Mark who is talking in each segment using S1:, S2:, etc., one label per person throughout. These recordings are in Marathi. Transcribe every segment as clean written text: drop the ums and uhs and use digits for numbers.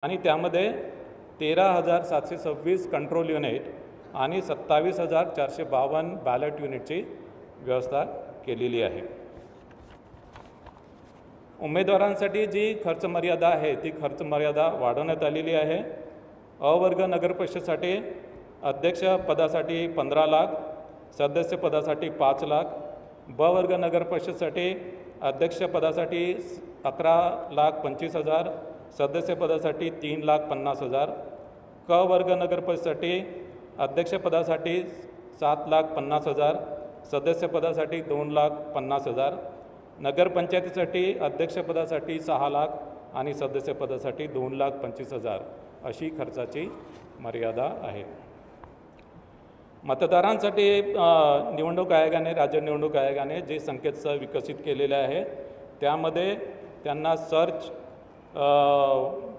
S1: आणि त्यामध्ये 13,726 कंट्रोल युनिट आणि 27,452 बॅलेट युनिटची व्यवस्था केलेली आहे. उमेदवारांसाठी जी खर्च मर्यादा आहे ती खर्च मर्यादा वाढवण्यात आलेली आहे. अ वर्ग नगरपरिषदेसाठी अध्यक्षपदासाठी 15 लाख, सदस्यपदासाठी 5 लाख. ब वर्ग नगरपरिषदेसाठी अध्यक्षपदासाठी 11,25,000, सदस्यपदासाठी 3,50,000. क वर्ग नगरपरिषदेसाठी अध्यक्षपदासाठी 7,50,000, सदस्यपदासाठी 2,50,000. नगरपंचायतीसाठी अध्यक्षपदासाठी 6 लाख आणि सदस्यपदासाठी 2,25,000 अशी खर्चाची मर्यादा आहे. मतदारांसाठी निवडणूक आयोगाने, राज्य निवडणूक आयोगाने जे संकेतस्थळ विकसित केलेले आहे त्यामध्ये त्यांना सर्च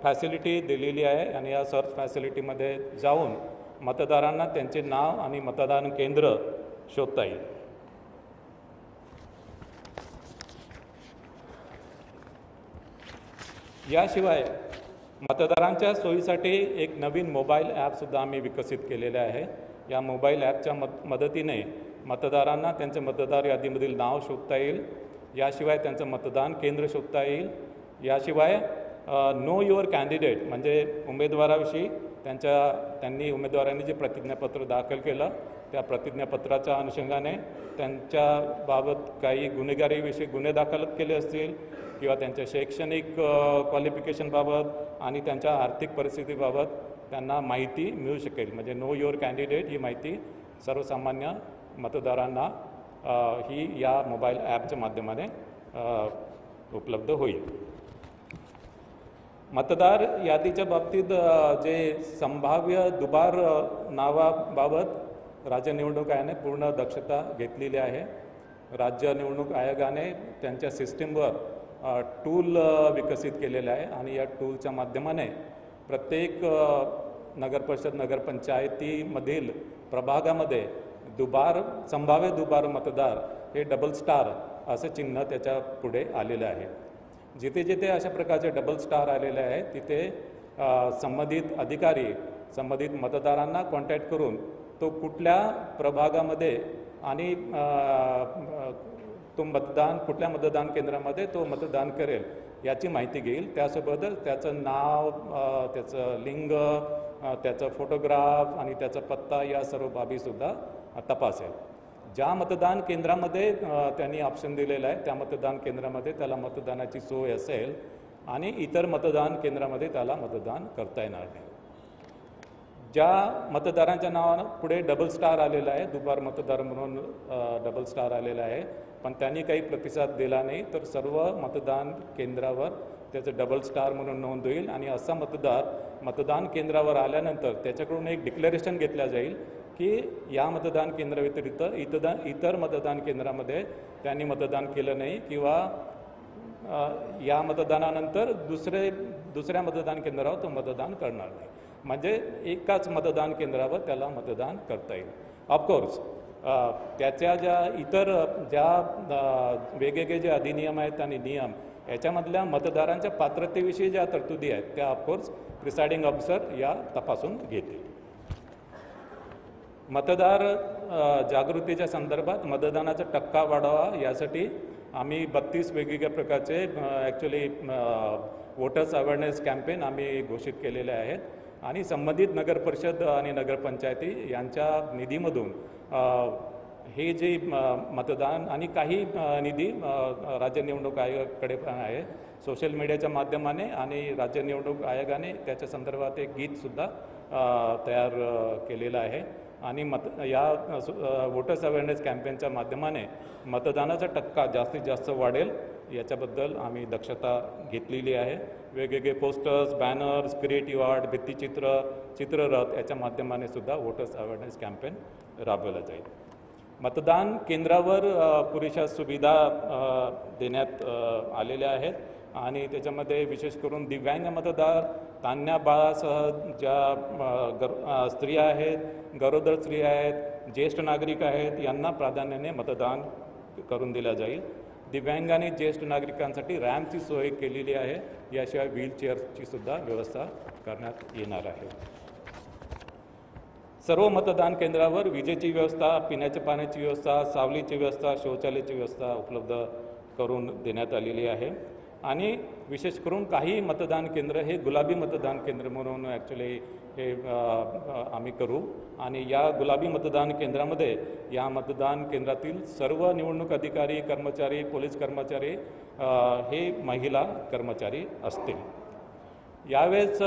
S1: फॅसिलिटी दिलेली आहे आणि या सर्च फॅसिलिटीमध्ये जाऊन मतदारांना त्यांचे नाव आणि मतदान केंद्र शोधता येईल. याशिवाय मतदारांच्या सोयीसाठी एक नवीन मोबाईल ॲपसुद्धा आम्ही विकसित केलेले आहे. या मोबाईल ॲपच्या मदतीने मतदारांना त्यांचे मतदार यादीमधील नाव शोधता येईल. याशिवाय त्यांचं मतदान केंद्र शोधता येईल. याशिवाय नो युअर कॅन्डिडेट म्हणजे उमेदवाराविषयी त्यांनी उमेदवारांनी जे प्रतिज्ञापत्र दाखल केलं त्या प्रतिज्ञापत्राच्या अनुषंगाने त्यांच्याबाबत काही गुन्हेगारीविषयी गुन्हे दाखल केले असतील किंवा त्यांच्या शैक्षणिक क्वालिफिकेशनबाबत आणि त्यांच्या आर्थिक परिस्थितीबाबत त्यांना माहिती मिळू शकेल. म्हणजे नो युअर कॅन्डिडेट ही माहिती सर्वसामान्य मतदारांना ही या मोबाईल ॲपच्या माध्यमाने उपलब्ध होईल. मतदार यादीच्या बाबतीत जे संभाव्य दुबार नावाबाबत राज्य निवडणूक आयोगाने पूर्ण दक्षता घेतलेली आहे. राज्य निवडणूक आयोगाने त्यांच्या सिस्टीमवर टूल विकसित केलेलं आहे आणि या टूलच्या माध्यमाने प्रत्येक नगरपरिषद नगरपंचायतीमधील प्रभागामध्ये संभाव्य दुबार मतदार हे डबल स्टार असे चिन्ह त्याच्या पुढे आलेले आहे. जिथे जिथे अशा प्रकारचे डबल स्टार आलेले आहेत तिथे संबंधित अधिकारी संबंधित मतदारांना कॉन्टॅक्ट करून तो कुठल्या प्रभागामध्ये आणि तो कुठल्या मतदान केंद्रामध्ये तो मतदान करेल याची माहिती घेईल. त्यासोबतच त्याचं नाव, त्याचं लिंग, त्याचं फोटोग्राफ आणि त्याचा पत्ता या सर्व बाबीसुद्धा तपासेल. ज्या मतदान केंद्रामध्ये त्यांनी ऑप्शन दिलेलं आहे त्या मतदान केंद्रामध्ये त्याला मतदानाची सोय असेल आणि इतर मतदान केंद्रामध्ये त्याला मतदान करता येणार नाही. ज्या मतदारांच्या नावानं पुढे डबल स्टार आलेला आहे, दुबार मतदार म्हणून डबल स्टार आलेला आहे, पण त्यांनी काही प्रतिसाद दिला नाही तर सर्व मतदान केंद्रावर त्याचं डबल स्टार म्हणून नोंद होईल आणि असा मतदार मतदान केंद्रावर आल्यानंतर त्याच्याकडून एक डिक्लेरेशन घेतलं जाईल की या मतदान केंद्राव्यतिरिक्त इतर मतदान केंद्रामध्ये त्यांनी मतदान केलं नाही किंवा या मतदानानंतर दुसऱ्या मतदान केंद्रावर तो मतदान करणार नाही. म्हणजे एकाच मतदान केंद्रावर त्याला मतदान करता येईल. ऑफकोर्स त्याच्या ज्या वेगवेगळे जे अधिनियम आहेत आणि नियम याच्यामधल्या मतदारांच्या पात्रतेविषयी ज्या तरतुदी आहेत त्या ऑफकोर्स प्रिसाइडिंग ऑफिसर या तपासून घेतील. मतदार जागृतीच्या संदर्भात मतदानाचा टक्का वाढावा यासाठी आम्ही 32 वेगवेगळ्या प्रकारचे ॲक्च्युली वोटर्स अवेअरनेस कॅम्पेन आम्ही घोषित केलेले आहेत आणि संबंधित नगरपरिषद आणि नगरपंचायती यांच्या निधीमधून हे जे मतदान आणि काही निधी राज्य निवडणूक आयोगाकडे पण आहे. सोशल मीडियाच्या माध्यमाने आणि राज्य निवडणूक आयोगाने त्याच्या संदर्भात एक गीतसुद्धा तयार केलेलं आहे आणि या वोटर्स अवेअरनेस कॅम्पेनच्या माध्यमाने मतदानाचा टक्का जास्तीत जास्त वाढेल याच्याबद्दल आम्ही दक्षता घेतलेली आहे. वेगवेगळे पोस्टर्स, बॅनर्स, क्रिएटिव्ह आर्ट, भित्तिचित्र, चित्ररथ याच्या माध्यमाने सुद्धा वोटर्स अवेअरनेस कॅम्पेन राबवला जाईल. मतदान केंद्रावर पुरेशा सुविधा देण्यात आलेल्या आहेत आणि त्याच्यामध्ये विशेष करून दिव्यांग मतदार, तान्ह्या बाळासह ज्या स्त्रिया आहेत, गरोदर स्त्रिया आहेत, ज्येष्ठ नागरिक आहेत यांना प्राधान्याने मतदान करून दिलं जाईल. दिव्यांग आणि ज्येष्ठ नागरिकांसाठी रॅम्पची सोय केलेली आहे. याशिवाय व्हीलचेअरची सुद्धा व्यवस्था करण्यात येणार आहे. सर्व मतदान केंद्रावर विजेची व्यवस्था, पिण्याच्या पाण्याची व्यवस्था, सावलीची व्यवस्था, शौचालयाची व्यवस्था उपलब्ध करून देण्यात आलेली आहे. आणि विशेष करून काही मतदान केंद्र हे गुलाबी मतदान केंद्र म्हणून ॲक्च्युली हे आम्ही करू. आणि या गुलाबी मतदान केंद्रामध्ये या मतदान केंद्रातील सर्व निवडणूक अधिकारी, कर्मचारी, पोलीस कर्मचारी हे महिला कर्मचारी असतील. यावेळेस